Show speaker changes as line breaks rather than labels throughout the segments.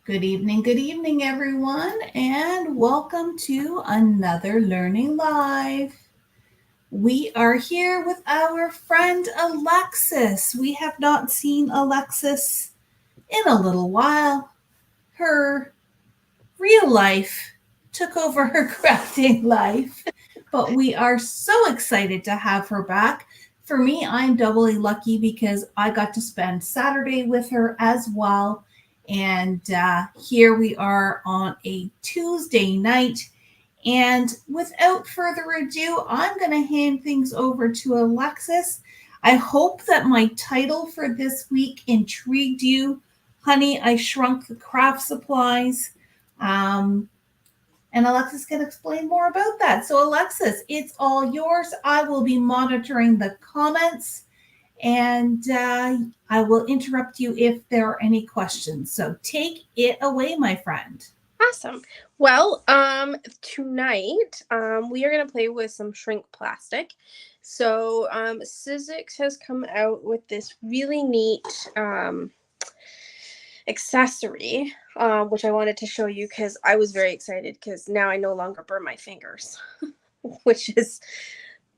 Good evening, everyone, and welcome to another Learning Live. We are here with our friend Alexis. We have not seen Alexis in a little while. Her real life took over her crafting life, but we are so excited to have her back. For me, I'm doubly lucky because I got to spend Saturday with her as well. And here we are on a Tuesday night. And without further ado, I'm going to hand things over to Alexis. I hope that my title for this week intrigued you. Honey, I Shrunk the Craft Supplies. Um, and Alexis can explain more about that. So, Alexis, it's all yours. I will be monitoring the comments and I will interrupt you if there are any questions. So, take it away, my friend.
Awesome. Well, tonight, we are going to play with some shrink plastic. So, Sizzix has come out with this really neat, accessory, which I wanted to show you because I was very excited because now I no longer burn my fingers, which is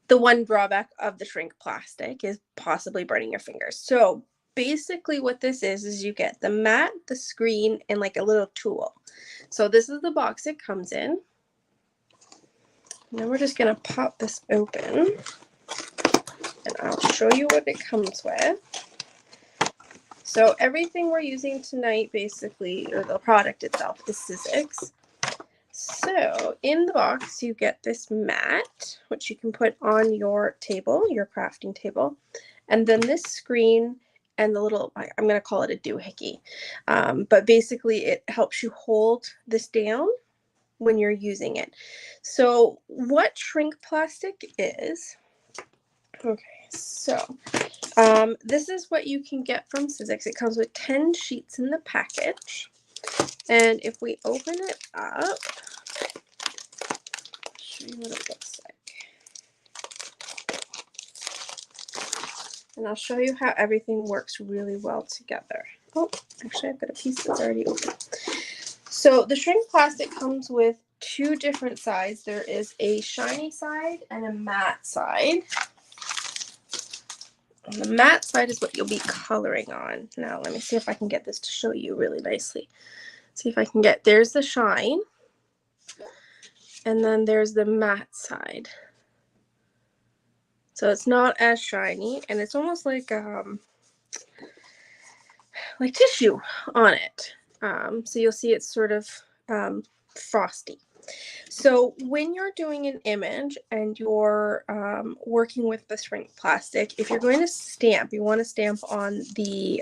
the one drawback of the shrink plastic is possibly burning your fingers. So basically what this is you get the mat, the screen, and like a little tool. So this is the box it comes in. And then we're just going to pop this open and I'll show you what it comes with. So everything we're using tonight basically, or the product itself, is Sizzix. So in the box you get this mat, which you can put on your table, your crafting table, and then this screen and the little, I'm going to call it a doohickey, but basically it helps you hold this down when you're using it. So what shrink plastic is, okay, so this is what you can get from Sizzix. It comes with 10 sheets in the package, and if we open it up, I'll show you what it looks like. And I'll show you how everything works really well together. Oh, actually I've got a piece that's already open. So the shrink plastic comes with two different sides. There is a shiny side and a matte side. And the matte side is what you'll be coloring on. Now let me see if I can get this to show you really nicely. See if I can get, there's the shine. And then there's the matte side. So it's not as shiny, and it's almost like tissue on it. So you'll see it's sort of frosty. So when you're doing an image and you're working with the shrink plastic, if you're going to stamp, you want to stamp on the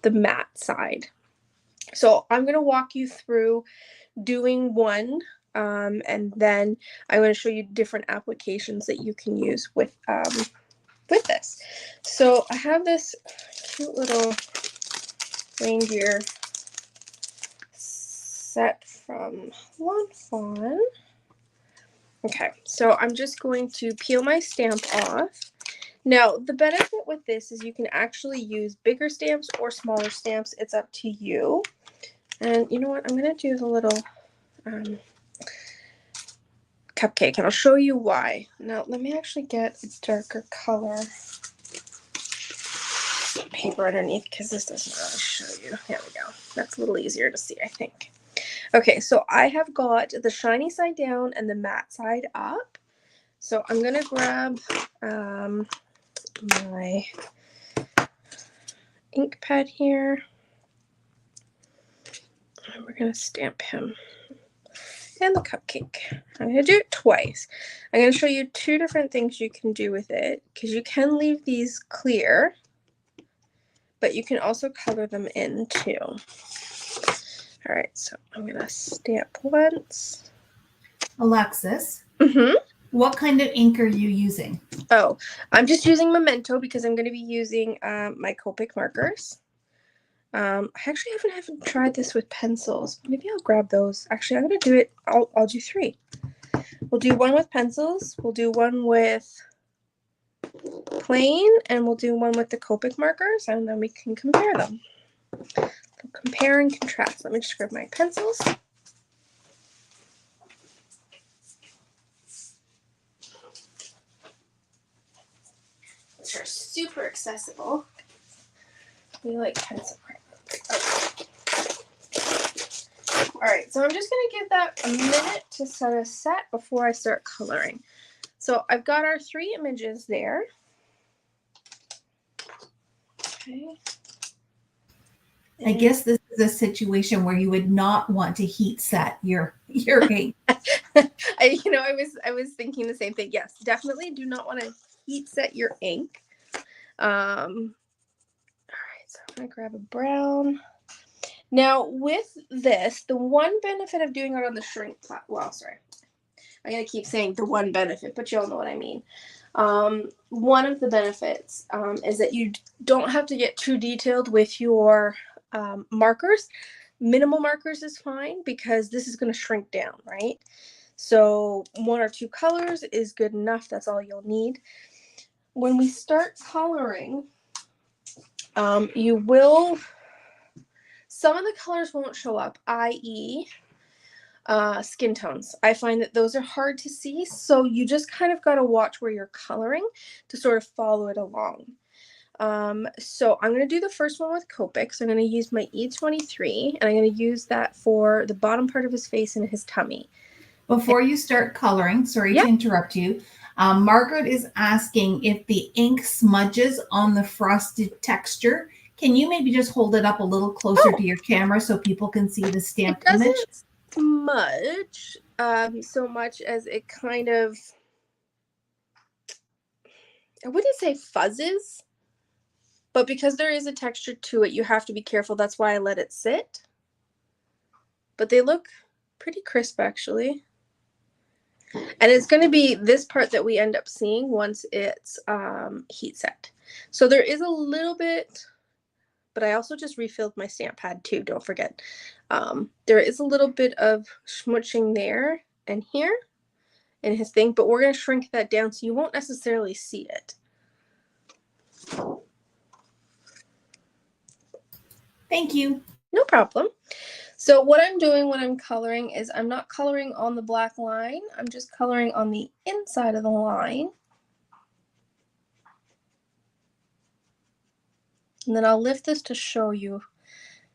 matte side. So I'm going to walk you through doing one, and then I'm going to show you different applications that you can use with this. So I have this cute little reindeer set from Lawn Fawn. Okay, so I'm just going to peel my stamp off. Now, the benefit with this is you can actually use bigger stamps or smaller stamps. It's up to you. And you know what? I'm going to do the little cupcake, and I'll show you why. Now, let me actually get a darker color paper underneath because this doesn't really show you. There we go. That's a little easier to see, I think. Okay, so I have got the shiny side down and the matte side up. So I'm going to grab my ink pad here. And we're going to stamp him. And the cupcake. I'm going to do it twice. I'm going to show you two different things you can do with it, because you can leave these clear, but you can also color them in too. All right, so I'm going to stamp once.
Alexis,
Mm-hmm.
what kind of ink are you using?
Oh, I'm just using Memento because I'm going to be using my Copic markers. I actually haven't tried this with pencils. Maybe I'll grab those. Actually, I'm going to do it. I'll do three. We'll do one with pencils. We'll do one with plain, and we'll do one with the Copic markers, and then we can compare them. The compare and contrast. Let me just grab my pencils. Which are super accessible. We like pencil. Okay. All right, so I'm just going to give that a minute to set a set before I start coloring. So I've got our 3 images there. Okay.
I guess this is a situation where you would not want to heat set your ink.
I was thinking the same thing. Yes, definitely do not want to heat set your ink. All right, so I'm going to grab a brown. Now, with this, the one benefit of doing it on the shrink I'm going to keep saying the one benefit, but you'll know what I mean. One of the benefits is that you don't have to get too detailed with your markers. Minimal markers is fine because this is going to shrink down, right? So 1 or 2 colors is good enough. That's all you'll need. When we start coloring, some of the colors won't show up, i.e., skin tones. I find that those are hard to see, so you just kind of got to watch where you're coloring to sort of follow it along. So I'm going to do the first one with Copic. So I'm going to use my E23, and I'm going to use that for the bottom part of his face and his tummy.
Before you start coloring, sorry to interrupt you, Margaret is asking if the ink smudges on the frosted texture. Can you maybe just hold it up a little closer to your camera so people can see the stamped image?
Smudge so much as it kind of, I wouldn't say fuzzes, but because there is a texture to it, you have to be careful. That's why I let it sit. But they look pretty crisp, actually. And it's going to be this part that we end up seeing once it's heat set. So there is a little bit, but I also just refilled my stamp pad too, don't forget. There is a little bit of smooching there and here in his thing, but we're going to shrink that down so you won't necessarily see it.
Thank you.
No problem. So what I'm doing when I'm coloring is I'm not coloring on the black line. I'm just coloring on the inside of the line. And then I'll lift this to show you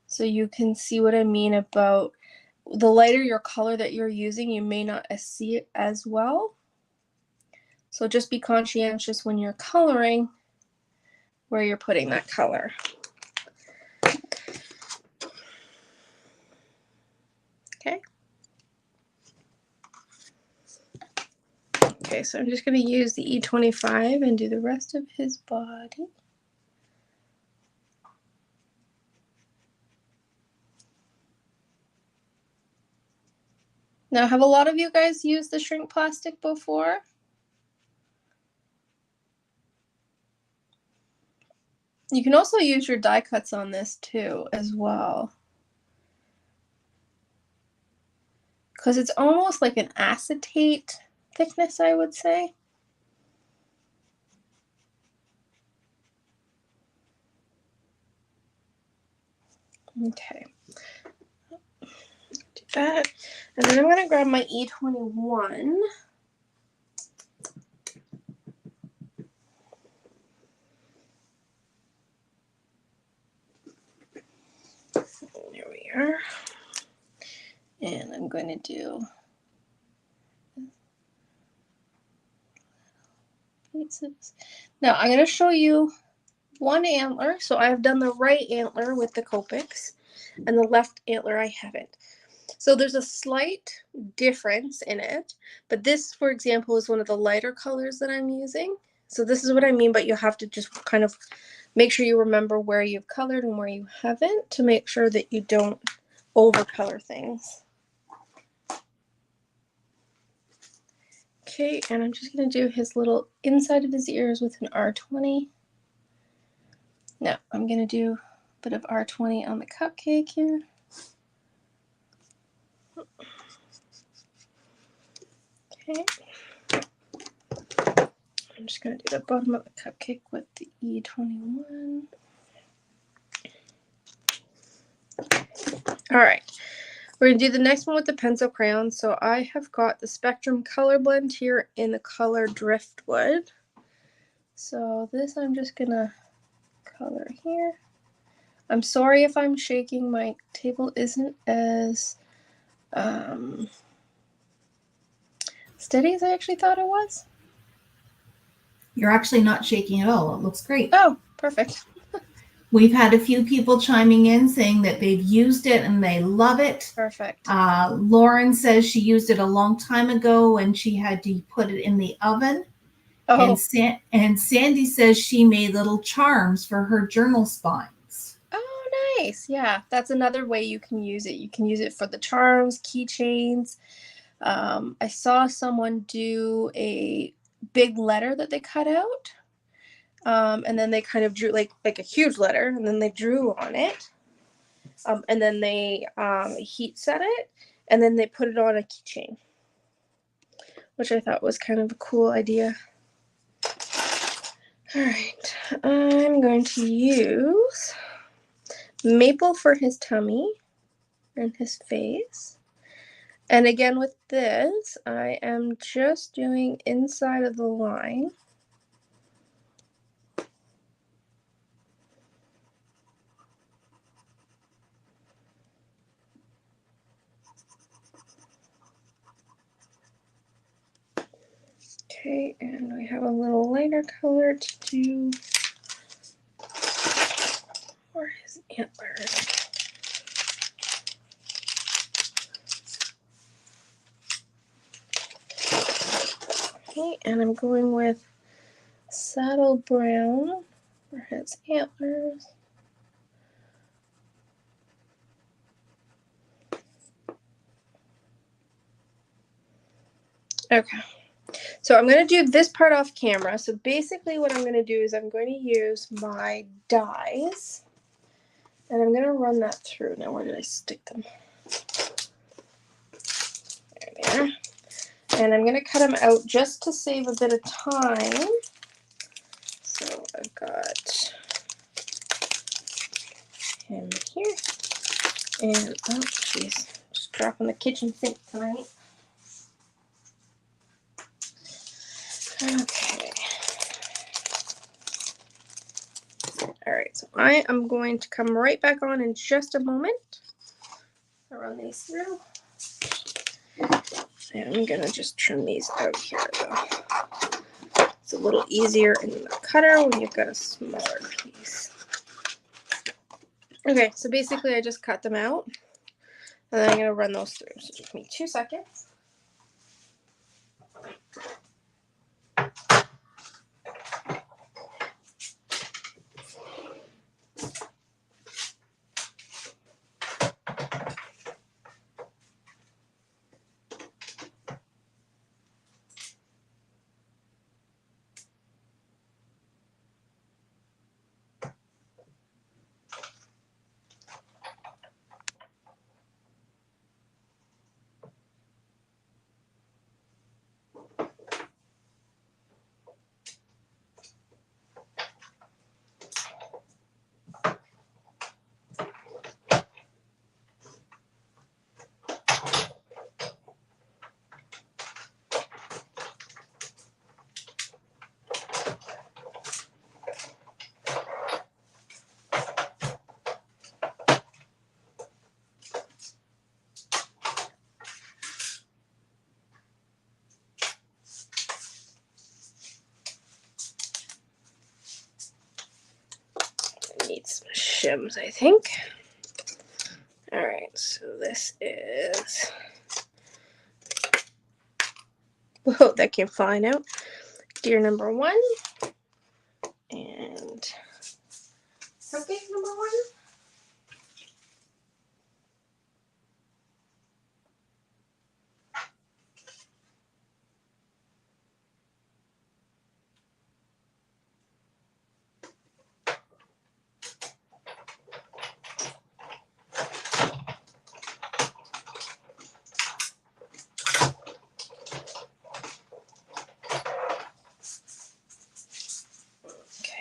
so you can see what I mean about the lighter your color that you're using, you may not see it as well. So just be conscientious when you're coloring where you're putting that color. Okay. Okay, so I'm just going to use the E25 and do the rest of his body. Now, have a lot of you guys used the shrink plastic before? You can also use your die cuts on this too, as well. Because it's almost like an acetate thickness, I would say. Okay. Do that. And then I'm going to grab my E21. There we are. And I'm going to do pieces. Now I'm going to show you one antler. So I've done the right antler with the Copics and the left antler I haven't. So there's a slight difference in it, but this, for example, is one of the lighter colors that I'm using. So this is what I mean, but you have to just kind of make sure you remember where you've colored and where you haven't to make sure that you don't overcolor things. Okay, and I'm just going to do his little inside of his ears with an R20. Now I'm going to do a bit of R20 on the cupcake here. Okay. I'm just going to do the bottom of the cupcake with the E21. All right. We're going to do the next one with the pencil crayon. So I have got the Spectrum Color Blend here in the color Driftwood. So this I'm just going to color here. I'm sorry if I'm shaking. My table isn't as steady as I actually thought it was.
You're actually not shaking at all. It looks great.
Oh, perfect.
We've had a few people chiming in saying that they've used it and they love it.
Perfect.
Lauren says she used it a long time ago and she had to put it in the oven.
Oh.
And Sandy says she made little charms for her journal spines.
Oh, nice. Yeah, that's another way you can use it. You can use it for the charms, keychains. I saw someone do a big letter that they cut out. And then they kind of drew like a huge letter, and then they drew on it. And then they heat set it, and then they put it on a keychain, which I thought was kind of a cool idea. All right, I'm going to use Maple for his tummy and his face. And again with this, I am just doing inside of the line. Okay, and we have a little lighter color to do for his antlers. Okay, and I'm going with Saddle Brown for his antlers. Okay, so I'm going to do this part off camera. So basically what I'm going to do is I'm going to use my dies, and I'm going to run that through. Now, where did I stick them? There they are. And I'm going to cut them out just to save a bit of time. So I've got him here. And, oh, jeez, just dropping the kitchen sink tonight. Okay. All right, so I am going to come right back on in just a moment. I'll run these through. And I'm gonna just trim these out here though. It's a little easier in the cutter when you've got a smaller piece. Okay, so basically I just cut them out, and then I'm gonna run those through. So give me 2 seconds. I need some shims, I think. All right, so this is, whoa, that came flying out. Deer number 1 and cupcake number 1.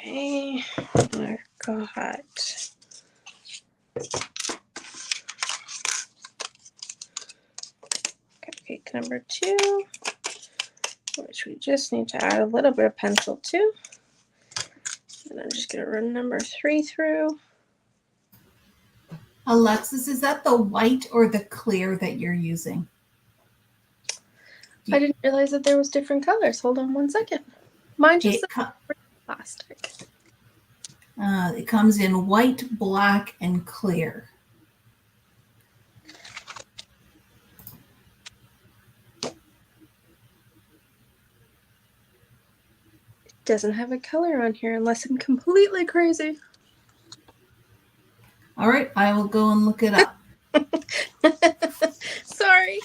Okay, I've got number 2, which we just need to add a little bit of pencil to. And I'm just going to run number 3 through.
Alexis, is that the white or the clear that you're using?
I didn't realize that there was different colors. Hold on one second. Mine just plastic.
It comes in white, black, and clear.
It doesn't have a color on here unless I'm completely crazy.
All right, I will go and look it up.
Sorry,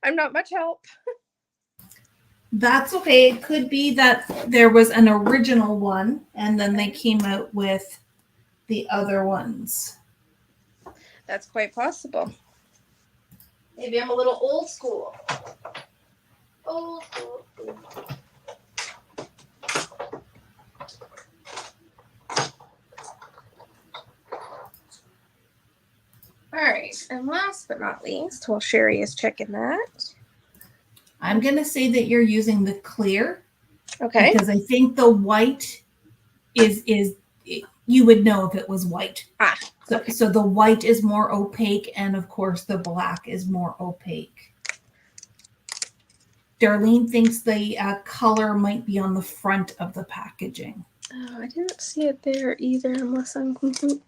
I'm not much help.
That's okay. It could be that there was an original one and then they came out with the other ones.
That's quite possible. Maybe I'm a little old school. Old school. All right, and last but not least, while Sherry is checking that,
I'm going to say that you're using the clear.
Okay.
Because I think the white is you would know if it was white. So the white is more opaque, and of course the black is more opaque. Darlene thinks the color might be on the front of the packaging.
Oh, I didn't see it there either, unless I'm complete.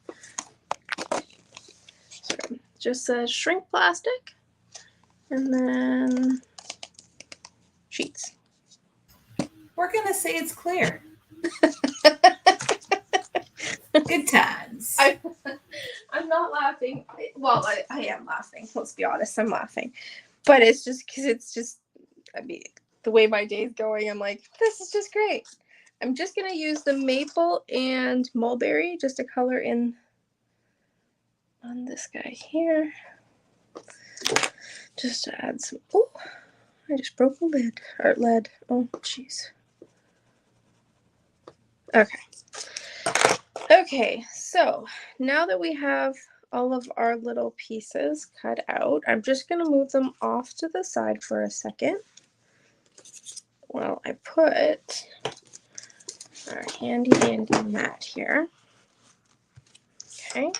Sorry. Just says shrink plastic, and then sheets.
We're gonna say it's clear. Good times.
I'm not laughing. Well, I am laughing. Let's be honest, I'm laughing. But it's just because I mean, the way my day's going, I'm like, this is just great. I'm just going to use the maple and mulberry just to color in on this guy here. Just to add some, oh, I just broke the lid, or lead. Oh, jeez. Okay. Okay, so now that we have all of our little pieces cut out, I'm just going to move them off to the side for a second. Well, I put our handy dandy mat here. Okay,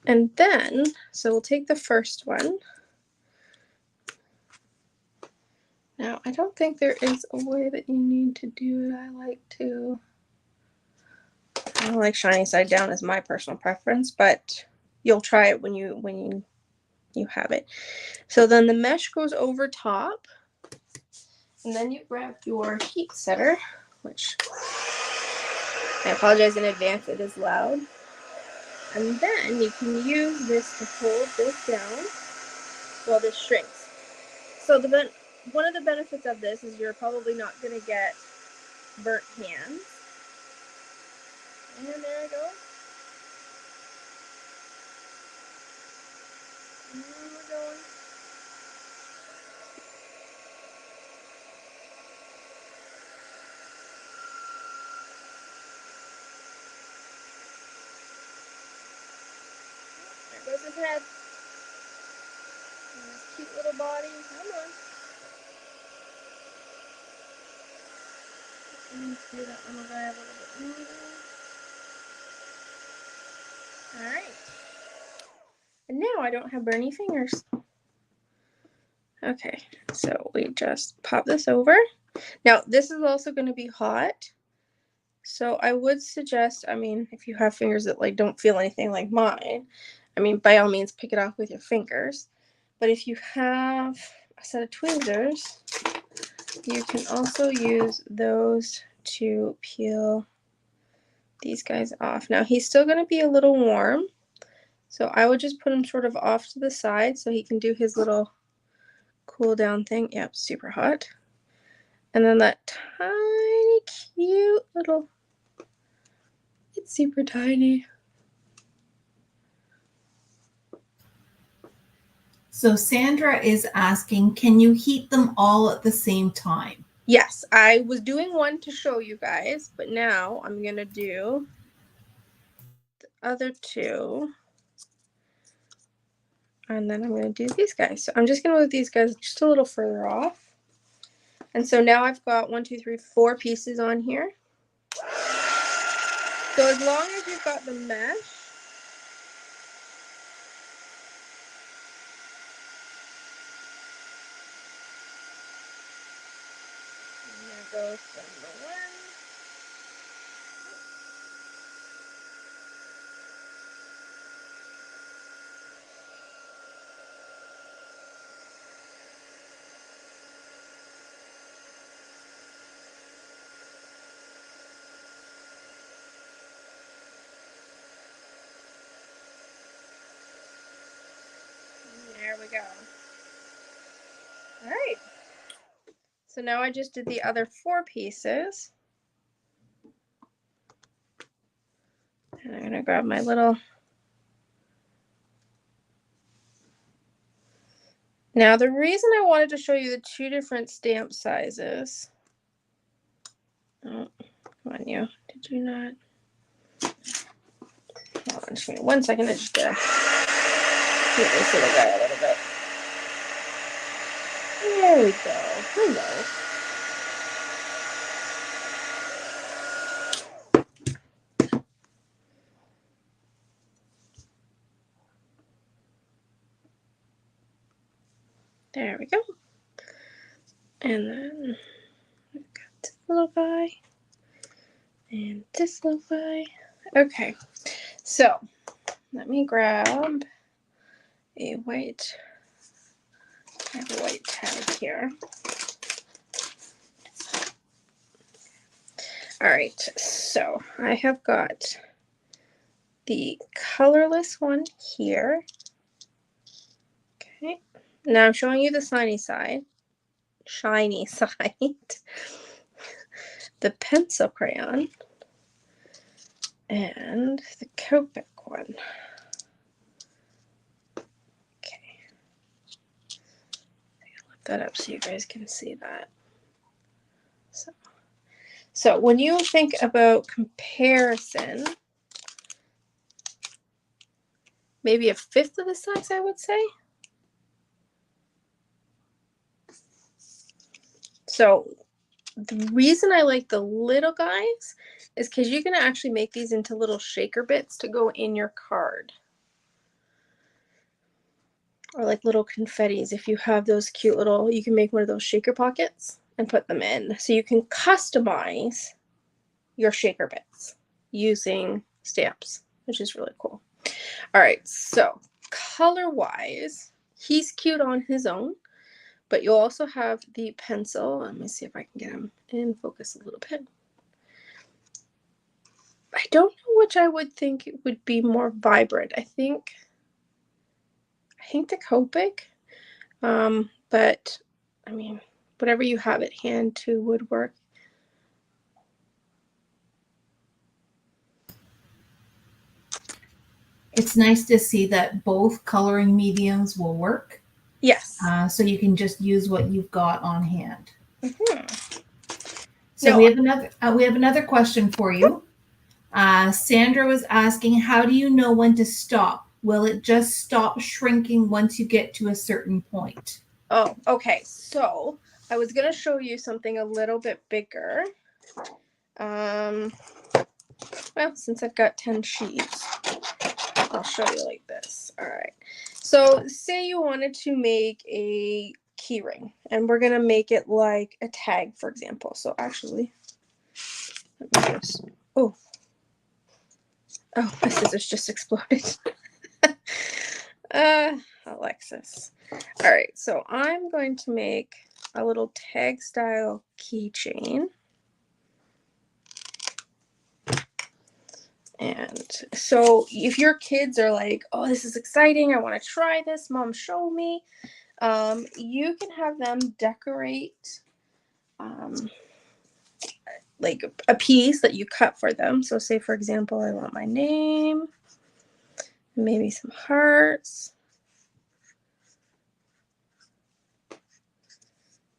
and then, so we'll take the first one. Now, I don't think there is a way that you need to do it. I don't like shiny side down as my personal preference, but you'll try it when you have it. So then the mesh goes over top, and then you grab your heat setter, which I apologize in advance, it is loud. And then you can use this to hold this down while this shrinks. So one of the benefits of this is you're probably not going to get burnt hands. And there I go. And we're going. There goes his head. And his cute little body. Come on. I need to do that little guy a little bit more. Alright. And now I don't have burny fingers. Okay, so we just pop this over. Now, this is also going to be hot. So I would suggest, I mean, if you have fingers that like don't feel anything like mine, I mean, by all means, pick it off with your fingers. But if you have a set of tweezers, you can also use those to peel these guys off. Now, he's still going to be a little warm. So I would just put him sort of off to the side so he can do his little cool down thing. Yep, super hot. And then that tiny, cute little, it's super tiny.
So Sandra is asking, can you heat them all at the same time?
Yes, I was doing one to show you guys, but now I'm going to do the other two. And then I'm going to do these guys. So I'm just going to move these guys just a little further off. And so now I've got 1, 2, 3, 4 pieces on here. So as long as you've got the mesh, I'm going to go from the one. There we go. All right. So now I just did the other 4 pieces. And I'm going to grab my little... Now the reason I wanted to show you the 2 different stamp sizes... Oh, come on you. Did you not? Hold on, just give me 1 second. I just gotta move this little guy a little bit. There we go. Hello. There we go. And then we've got this little guy and this little guy. Okay, so let me grab a white, I have a white tag here. All right, so I have got the colorless one here. Okay, now I'm showing you the shiny side, the pencil crayon, and the Copic one. Okay, I'll lift that up so you guys can see that. So when you think about comparison, maybe a fifth of the size, I would say. So the reason I like the little guys is because you can actually make these into little shaker bits to go in your card. Or like little confettis. If you have those cute little, you can make one of those shaker pockets and put them in. So you can customize your shaker bits using stamps, which is really cool. All right, so color-wise, he's cute on his own, but you also have the pencil. Let me see if I can get him in focus a little bit. I don't know which I would think would be more vibrant. I think the Copic, but I mean, whatever you have at hand too would work.
It's nice to see that both coloring mediums will work.
Yes.
So you can just use what you've got on hand.
Mm-hmm.
So we have another question for you. Sandra was asking, how do you know when to stop? Will it just stop shrinking once you get to a certain point?
Oh, okay. So I was going to show you something a little bit bigger. Well, since I've got 10 sheets, I'll show you like this. All right. So say you wanted to make a key ring, and we're going to make it like a tag, for example. So actually, let me just, oh, my scissors just exploded. Alexis. All right, so I'm going to make a little tag style keychain. And so if your kids are like, oh, this is exciting, I want to try this, Mom, show me, you can have them decorate like a piece that you cut for them. So say, for example, I want my name, maybe some hearts.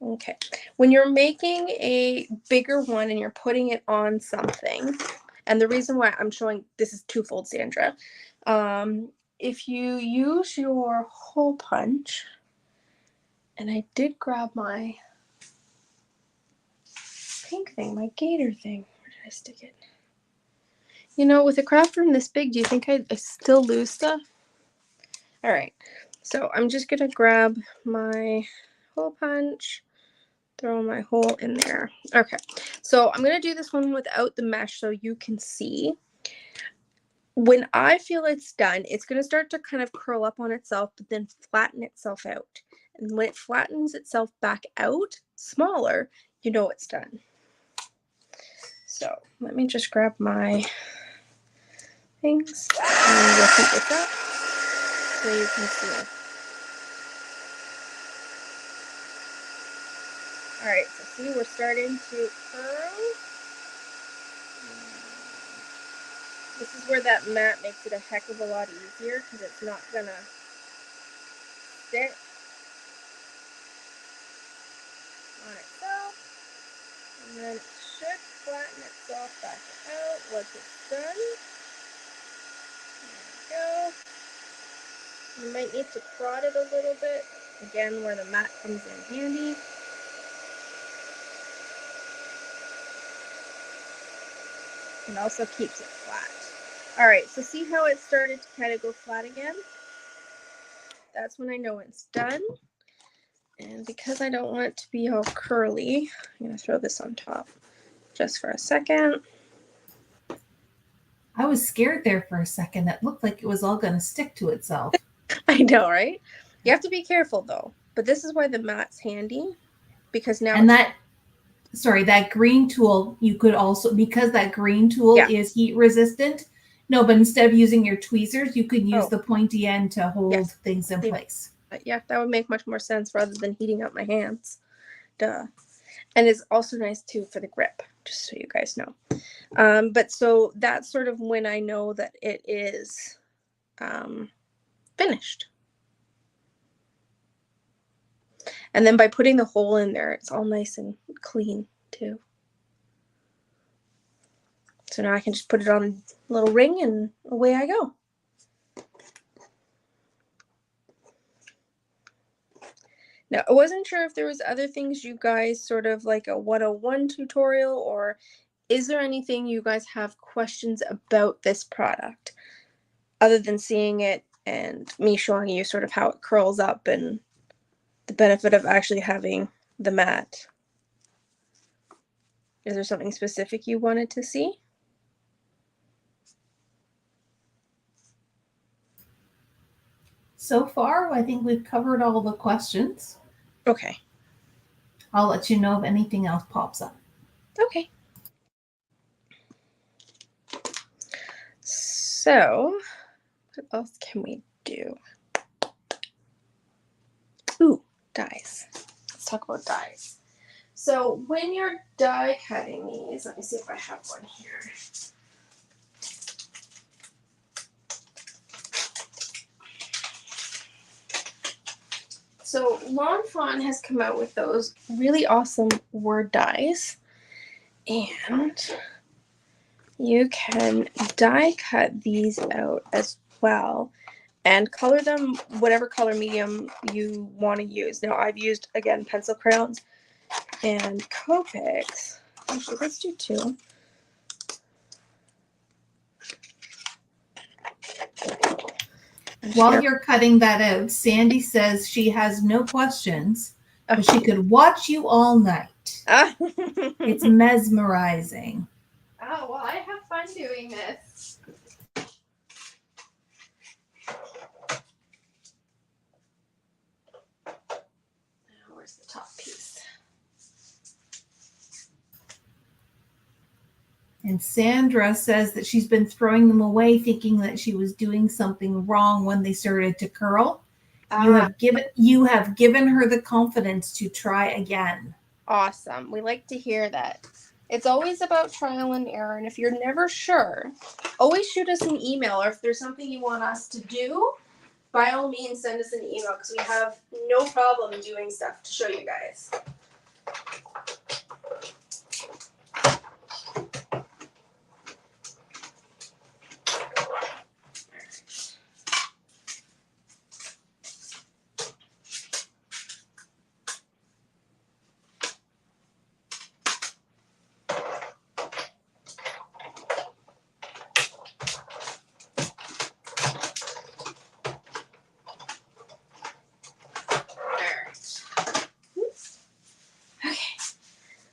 Okay, when you're making a bigger one and you're putting it on something, and the reason why I'm showing this is twofold, Sandra. if you use your hole punch, and I did grab my pink thing, my gator thing. Where did I stick it? You know, with a craft room this big, do you think I still lose stuff? All right, so I'm just gonna grab my hole punch, throw my hole in there. Okay, so I'm gonna do this one without the mesh so you can see. When I feel it's done, it's gonna start to kind of curl up on itself, but then flatten itself out. And when it flattens itself back out, smaller, you know it's done. So let me just grab my things and we'll keep this up so you can see. Alright, so see, we're starting to curl. This is where that mat makes it a heck of a lot easier because it's not gonna stick on itself. And then it should flatten itself back out once it's done. There we go. You might need to prod it a little bit, again, where the mat comes in handy. And also keeps it flat. Alright, so see how it started to kind of go flat again? That's when I know it's done. And because I don't want it to be all curly, I'm going to throw this on top just for a second.
I was scared there for a second. It looked like it was all going to stick to itself.
I know, right? You have to be careful though. But this is why the mat's handy, because now
that green tool, you could also, because that green tool is heat resistant. No, but instead of using your tweezers, you could use the pointy end to hold things in place.
Yeah, that would make much more sense rather than heating up my hands. Duh. And it's also nice too for the grip, just so you guys know. But so that's sort of when I know that it is finished. And then by putting the hole in there, it's all nice and clean too. So now I can just put it on a little ring and away I go. Now, I wasn't sure if there was other things you guys sort of like a 101 tutorial, or is there anything you guys have questions about this product other than seeing it and me showing you sort of how it curls up and the benefit of actually having the mat? Is there something specific you wanted to see?
So far, I think we've covered all the questions.
Okay.
I'll let you know if anything else pops up.
Okay. So, what else can we do? Ooh, dies. Let's talk about dies. So when you're die cutting these, let me see if I have one here. So Lawn Fawn has come out with those really awesome word dies, and you can die cut these out as well and color them whatever color medium you want to use. Now I've used, again, pencil crayons and Copics. Actually, let's do two.
While you're cutting that out, Sandy says she has no questions, but she could watch you all night. It's mesmerizing.
Oh, well, I have fun doing this. Now, where's the top piece?
And Sandra says that she's been throwing them away thinking that she was doing something wrong when they started to curl. You have given her the confidence to try again.
Awesome. We like to hear that. It's always about trial and error, and if you're never sure, always shoot us an email, or if there's something you want us to do, by all means send us an email, because we have no problem doing stuff to show you guys.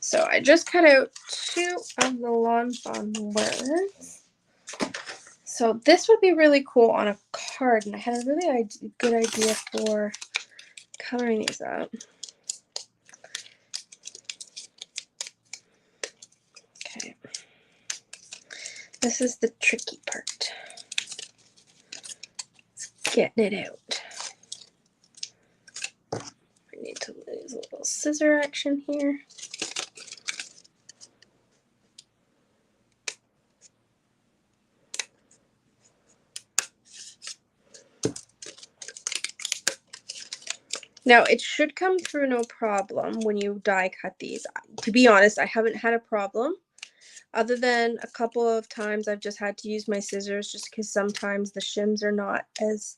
So I just cut out 2 of the Lon Bon words. So this would be really cool on a card, and I had a really good idea for coloring these up. Okay. This is the tricky part. It's getting it out. I need to use a little scissor action here. Now, it should come through no problem when you die cut these. To be honest, I haven't had a problem. Other than a couple of times I've just had to use my scissors just because sometimes the shims are not as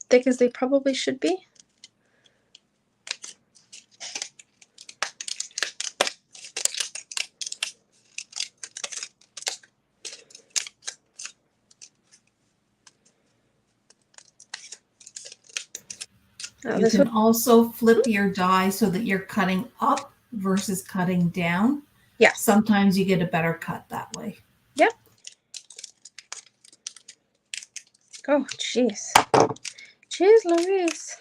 thick as they probably should be.
You can also flip your die so that you're cutting up versus cutting down.
Yeah.
Sometimes you get a better cut that way.
Yep. Oh, jeez. Jeez Louise.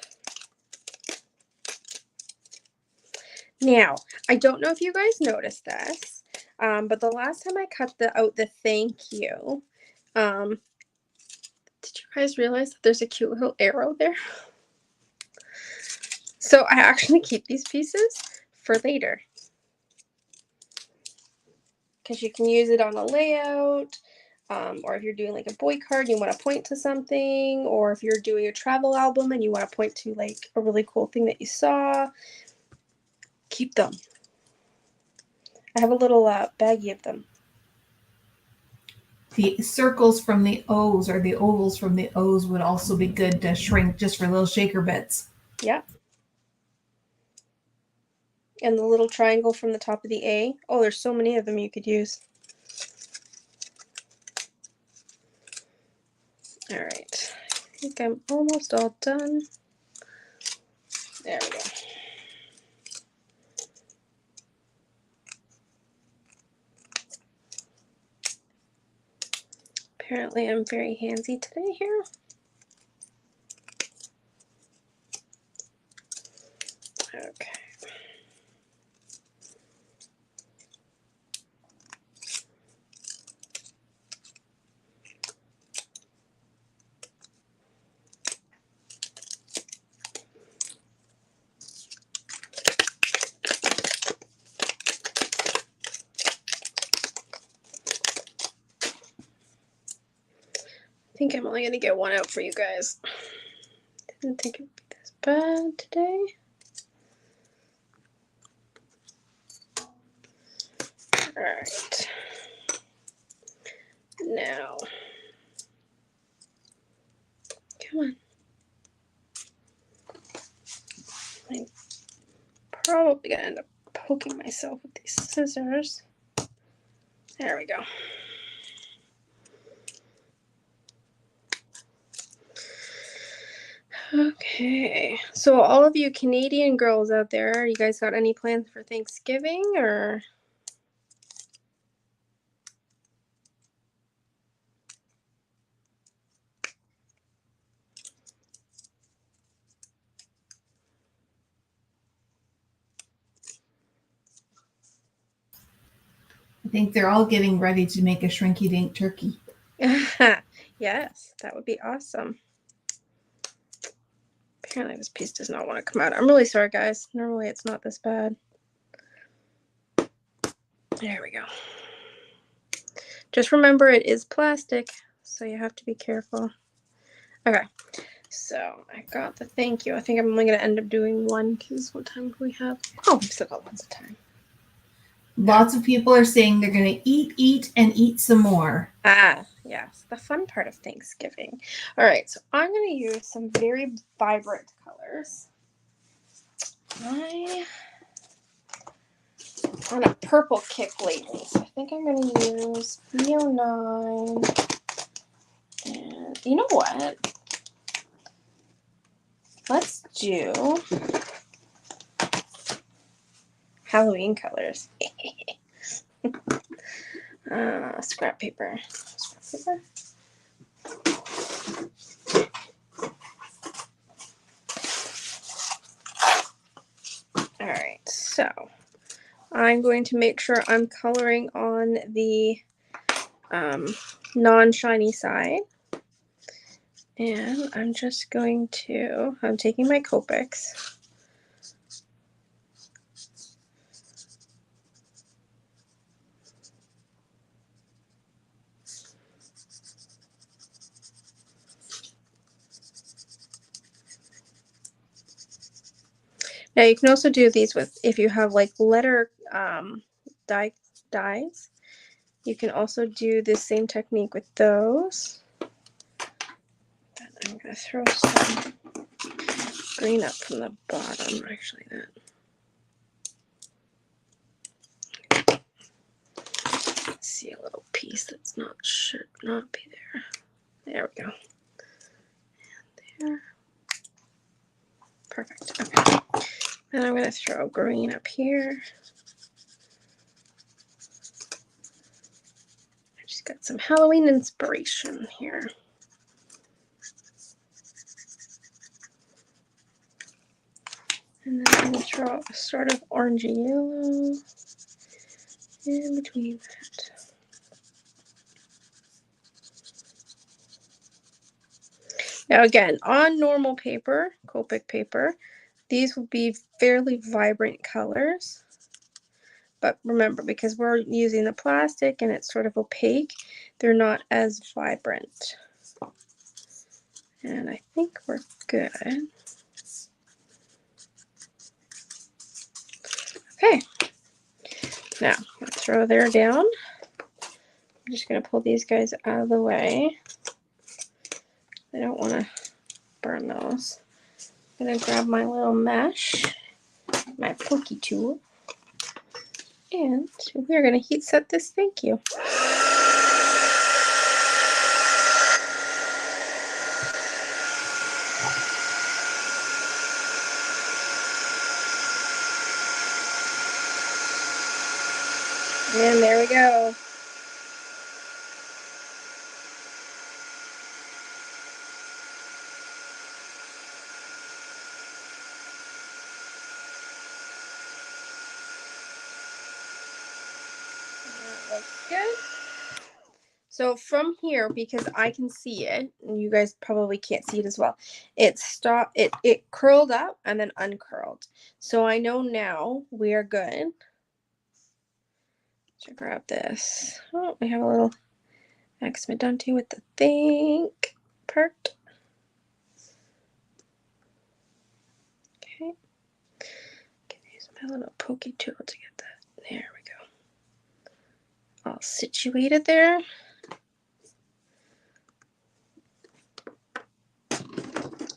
Now, I don't know if you guys noticed this, but the last time I cut out the thank you, did you guys realize that there's a cute little arrow there? So I actually keep these pieces for later, because you can use it on a layout, or if you're doing like a boy card, you want to point to something, or if you're doing a travel album and you want to point to like a really cool thing that you saw, keep them. I have a little baggie of them.
The circles from the O's or the ovals from the O's would also be good to shrink just for little shaker bits.
Yeah. And the little triangle from the top of the A. Oh, there's so many of them you could use. All right. I think I'm almost all done. There we go. Apparently I'm very handsy today here. Okay. I think I'm only going to get one out for you guys. Didn't think it would be this bad today. Alright. Now. Come on. I'm probably going to end up poking myself with these scissors. There we go. Okay, so all of you Canadian girls out there, you guys got any plans for Thanksgiving or?
I think they're all getting ready to make a shrinky-dink turkey.
Yes, that would be awesome. Apparently this piece does not want to come out. I'm really sorry, guys. Normally it's not this bad. There we go. Just remember it is plastic, so you have to be careful. Okay, so I got the thank you. I think I'm only going to end up doing one because what time do we have? Oh, we've still got lots of time.
Lots of people are saying they're going to eat, and eat some more.
Ah, yes, the fun part of Thanksgiving. All right, so I'm going to use some very vibrant colors. I'm on a purple kick lately, so I think I'm going to use B09. And you know what? Let's do Halloween colors. Scrap paper. All right, so I'm going to make sure I'm coloring on the non-shiny side. And I'm just going to, I'm taking my Copics. Now you can also do these with, if you have like letter dies, you can also do the same technique with those. Then I'm going to throw some green up from the bottom, actually that. Let's see a little piece that's not, should not be there. There we go. And there. Perfect. Okay. Then I'm going to throw green up here. I just got some Halloween inspiration here. And then I'm going to throw a sort of orangey yellow in between that. Now again, on normal paper, Copic paper, these will be fairly vibrant colors. But remember, because we're using the plastic and it's sort of opaque, they're not as vibrant. And I think we're good. Okay. Now, I'm going to throw there down. I'm just going to pull these guys out of the way. I don't want to burn those. I'm going to grab my little mesh, my pokey tool, and we're going to heat set this thank you. And there we go. That looks good. So from here, because I can see it, and you guys probably can't see it as well, it curled up and then uncurled. So I know now we are good. So grab this. Oh, we have a little Max Medunti with the think part. Okay. Can use my little pokey tool to get that. There we go. All situated there.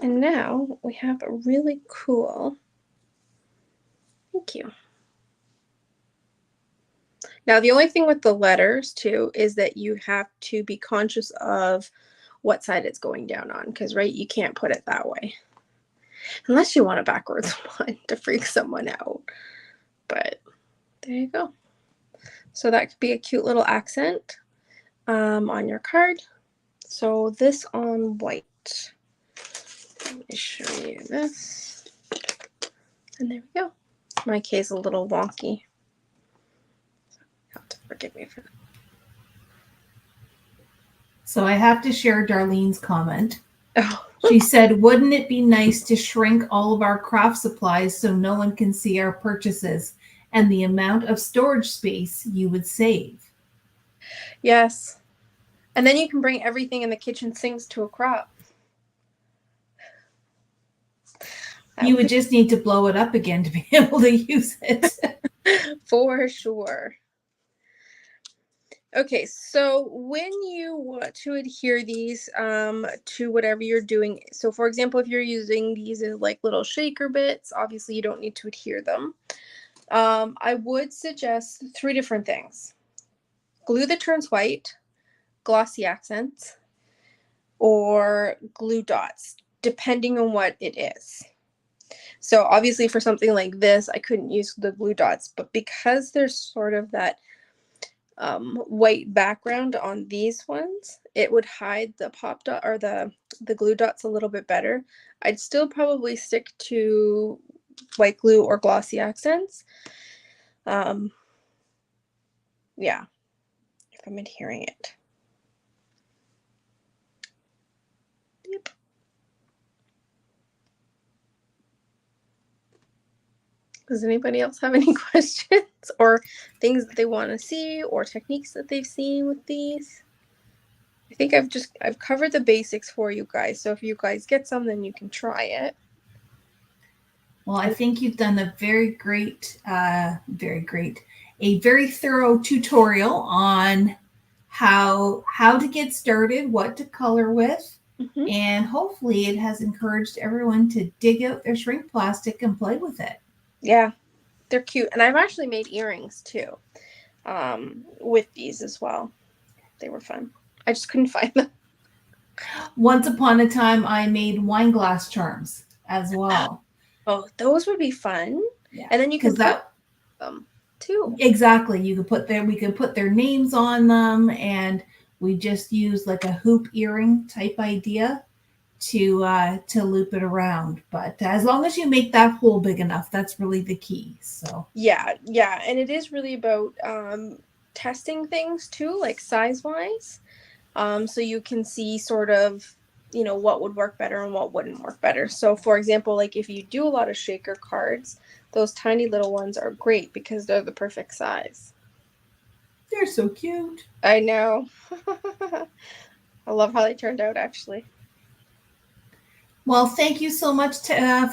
And now we have a really cool thank you. Now, the only thing with the letters, too, is that you have to be conscious of what side it's going down on, because, right, you can't put it that way. Unless you want a backwards one to freak someone out. But there you go. So that could be a cute little accent on your card. So this on white. Let me show you this. And there we go. My case is a little wonky. So you have to forgive me for that.
So I have to share Darlene's comment.
Oh.
She said, wouldn't it be nice to shrink all of our craft supplies so no one can see our purchases and the amount of storage space you would save?
Yes. And then you can bring everything in the kitchen sinks to a crop.
You would just need to blow it up again to be able to use it.
For sure. Okay, so when you want to adhere these to whatever you're doing, so for example, if you're using these as like little shaker bits, obviously you don't need to adhere them. I would suggest 3 different things. Glue that turns white, glossy accents, or glue dots, depending on what it is. So obviously for something like this, I couldn't use the glue dots, but because there's sort of that white background on these ones, it would hide the pop dot or the glue dots a little bit better. I'd still probably stick to white glue or glossy accents. Yeah, if I'm adhering it. Yep. Does anybody else have any questions or things that they want to see or techniques that they've seen with these? I think I've covered the basics for you guys. So if you guys get some, then you can try it.
Well, I think you've done a very thorough tutorial on how to get started, what to color with, and hopefully it has encouraged everyone to dig out their shrink plastic and play with it.
Yeah, they're cute. And I've actually made earrings too, with these as well. They were fun. I just couldn't find them.
Once upon a time, I made wine glass charms as well.
Oh, those would be fun.
Yeah.
And then you can put them too.
Exactly. We could put their names on them, and we just use like a hoop earring type idea to loop it around. But as long as you make that hole big enough, that's really the key. So
yeah, and it is really about testing things too, like size wise. So you can see sort of, what would work better and what wouldn't work better. So for example, like if you do a lot of shaker cards, those tiny little ones are great because they're the perfect size.
They're so cute.
I know. I love how they turned out, actually.
Well, thank you so much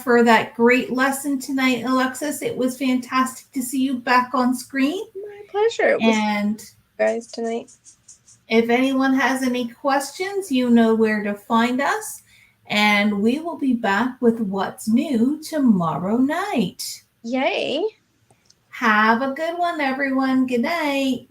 for that great lesson tonight, Alexis. It was fantastic to see you back on screen.
My pleasure. It was guys tonight.
If anyone has any questions, you know where to find us. And we will be back with what's new tomorrow night.
Yay.
Have a good one, everyone. Good night.